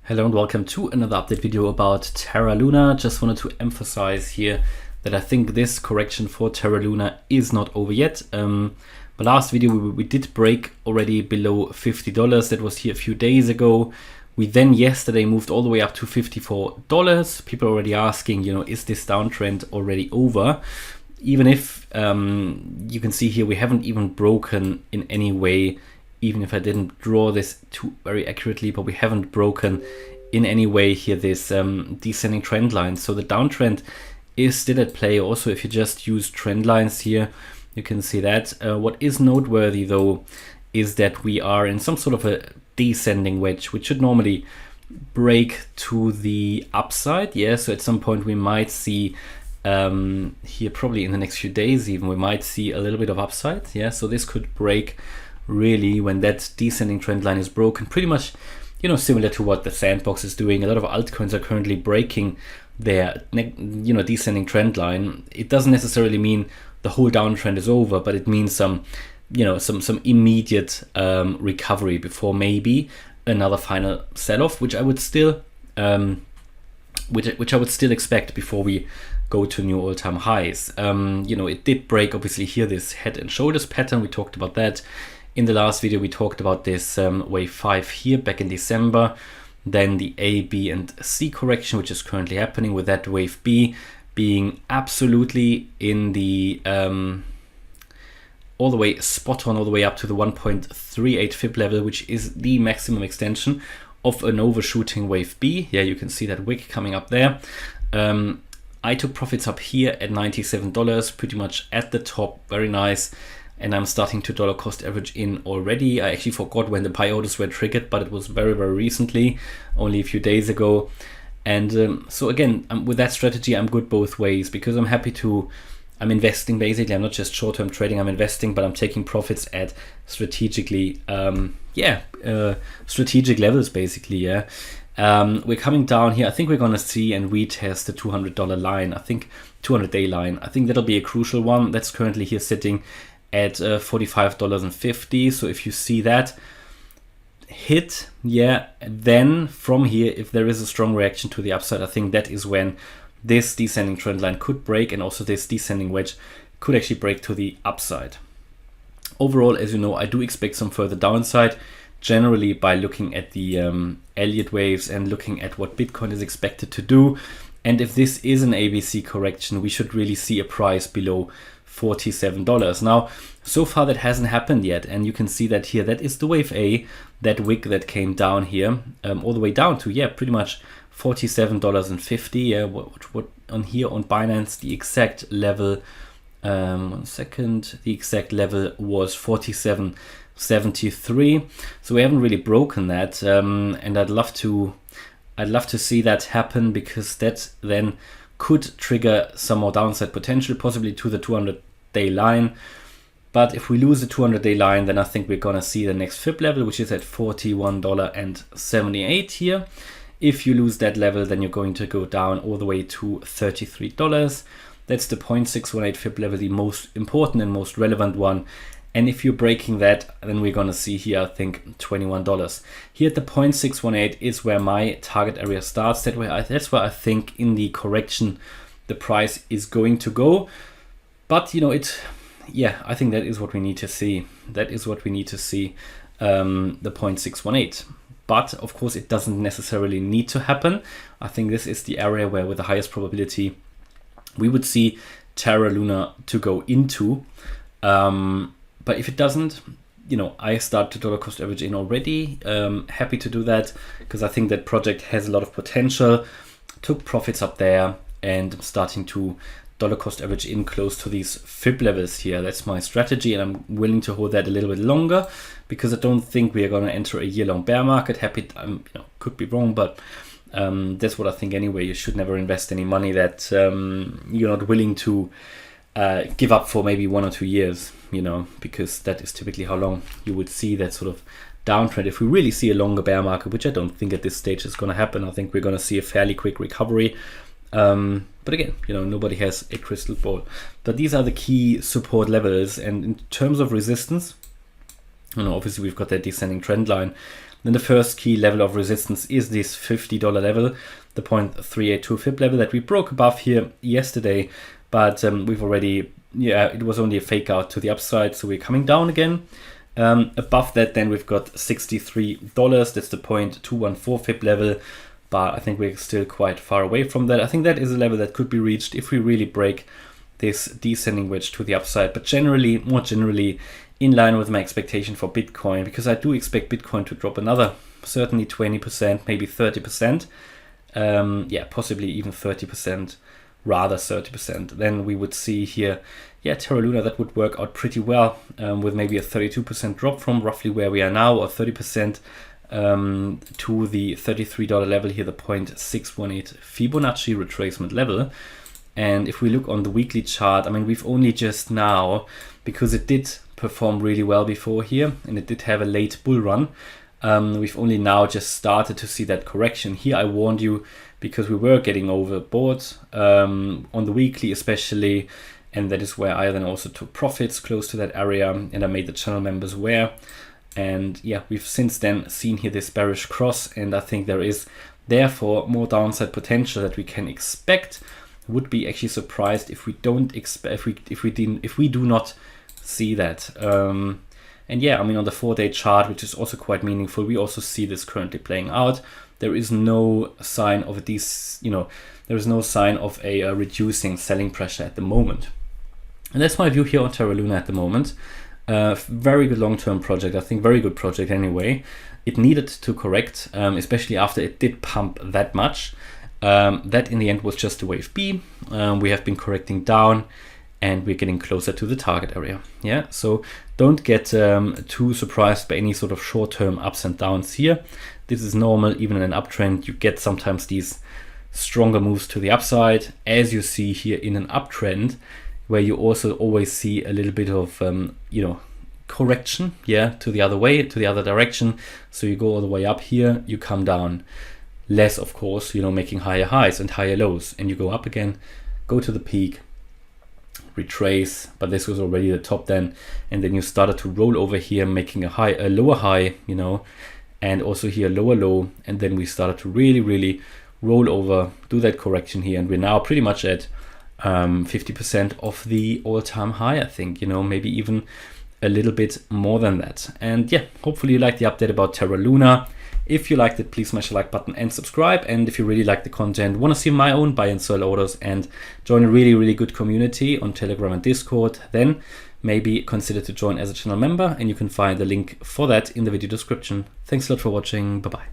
Hello and welcome to another update video about Terra Luna. Just wanted to emphasize here that I think this correction for Terra Luna is not over yet. The last video we did break already below $50. That was here a few days ago. We then yesterday moved all the way up to $54. People are already asking, is this downtrend already over? Even if you can see here, we haven't even broken in any way. Even if I didn't draw this too very accurately, but we haven't broken in any way here this descending trend line. So the downtrend is still at play. Also, if you just use trend lines here, you can see that. What is noteworthy though is that we are in some sort of a descending wedge, which should normally break to the upside. Yeah, so at some point we might see here, probably in the next few days even, we might see a little bit of upside. Yeah, so this could break really when that descending trend line is broken, pretty much similar to what the sandbox is doing. A lot of altcoins are currently breaking their descending trend line. It doesn't necessarily mean the whole downtrend is over, but it means some immediate recovery before maybe another final sell-off, which I would still which I would still expect before we go to new all-time highs. It did break obviously here this head and shoulders pattern. We talked about that in the last video. We talked about this wave 5 here back in December, then the A, B and C correction, which is currently happening, with that wave B being absolutely in the all the way spot on, all the way up to the 1.38 fib level, which is the maximum extension of an overshooting wave B. Yeah, you can see that wick coming up there. I took profits up here at $97, pretty much at the top, very nice. And I'm starting to dollar cost average in already. I actually forgot when the buy orders were triggered, but it was very, very recently, only a few days ago. And so again, with that strategy, I'm good both ways, because I'm investing basically. I'm not just short-term trading, I'm investing, but I'm taking profits at strategically, strategic levels basically, yeah. We're coming down here. I think we're gonna see and retest the $200 line. I think 200-day line. I think that'll be a crucial one. That's currently here sitting at $45.50. So if you see that hit, yeah, then from here, if there is a strong reaction to the upside, I think that is when this descending trend line could break, and also this descending wedge could actually break to the upside. Overall, as you know, I do expect some further downside, generally by looking at the Elliott waves and looking at what Bitcoin is expected to do. And if this is an ABC correction, we should really see a price below $47. Now, so far that hasn't happened yet, and you can see that here, that is the wave A, that wick that came down here, all the way down to, yeah, pretty much $47.50. Yeah, what on here on Binance, the exact level, 1 second, the exact level was $47.73. So we haven't really broken that, and I'd love to see that happen, because that then could trigger some more downside potential, possibly to the 200-day line. But if we lose the 200-day line, then I think we're gonna see the next fib level, which is at $41.78 here. If you lose that level, then you're going to go down all the way to $33. That's the 0.618 fib level, the most important and most relevant one. And if you're breaking that, then we're gonna see here, I think, $21. Here at the 0.618 is where my target area starts. That's where I think in the correction the price is going to go. But I think that is what we need to see. That is what we need to see, the 0.618. But of course, it doesn't necessarily need to happen. I think this is the area where, with the highest probability, we would see Terra Luna to go into. But if it doesn't, I start to dollar cost average in already. Happy to do that, because I think that project has a lot of potential. Took profits up there, and I'm starting to dollar cost average in close to these fib levels here. That's my strategy, and I'm willing to hold that a little bit longer, because I don't think we are going to enter a year-long bear market. Could be wrong, but that's what I think anyway. You should never invest any money that you're not willing to give up for maybe 1 or 2 years, because that is typically how long you would see that sort of downtrend. If we really see a longer bear market, which I don't think at this stage is going to happen, I think we're going to see a fairly quick recovery. But again, nobody has a crystal ball. But these are the key support levels. And in terms of resistance, obviously we've got that descending trend line. Then the first key level of resistance is this $50 level, the 0.382 fib level that we broke above here yesterday, but we've already, it was only a fake out to the upside, so we're coming down again. Above that, then we've got $63. That's the 0.214 fib level, but I think we're still quite far away from that. I think that is a level that could be reached if we really break this descending wedge to the upside. But generally, more generally, in line with my expectation for Bitcoin, because I do expect Bitcoin to drop another, certainly 20%, maybe 30%. Possibly even 30%, rather 30%. Then we would see here, Terra Luna, that would work out pretty well, with maybe a 32% drop from roughly where we are now, or 30% to the $33 level here, the 0.618 Fibonacci retracement level. And if we look on the weekly chart, I mean, we've only just now, because it did perform really well before here, and it did have a late bull run, we've only now just started to see that correction. Here I warned you because we were getting overboard on the weekly especially, and that is where I then also took profits close to that area, and I made the channel members aware. And we've since then seen here this bearish cross, and I think there is therefore more downside potential that we can expect. Would be actually surprised if we don't expect, if we do not see that. And I mean, on the 4-day chart, which is also quite meaningful, we also see this currently playing out. There is no sign of there is no sign of a reducing selling pressure at the moment. And that's my view here on Terra Luna at the moment. Very good long-term project, I think, very good project anyway. It needed to correct, especially after it did pump that much. That in the end was just a wave B. We have been correcting down, and we're getting closer to the target area. So don't get too surprised by any sort of short-term ups and downs here. This is normal. Even in an uptrend, you get sometimes these stronger moves to the upside, as you see here in an uptrend, where you also always see a little bit of correction to the other way, to the other direction. So you go all the way up here, you come down less, of course, making higher highs and higher lows, and you go up again, go to the peak, retrace, but this was already the top then, and then you started to roll over here, making a lower high, and also here lower low, and then we started to really roll over, do that correction here, and we're now pretty much at 50% of the all-time high, I think, maybe even a little bit more than that. And hopefully you like the update about Terra Luna. If you liked it, please smash the like button and subscribe. And if you really like the content, want to see my own buy and sell orders and join a really good community on Telegram and Discord, then maybe consider to join as a channel member, and you can find the link for that in the video description. Thanks a lot for watching. Bye-bye.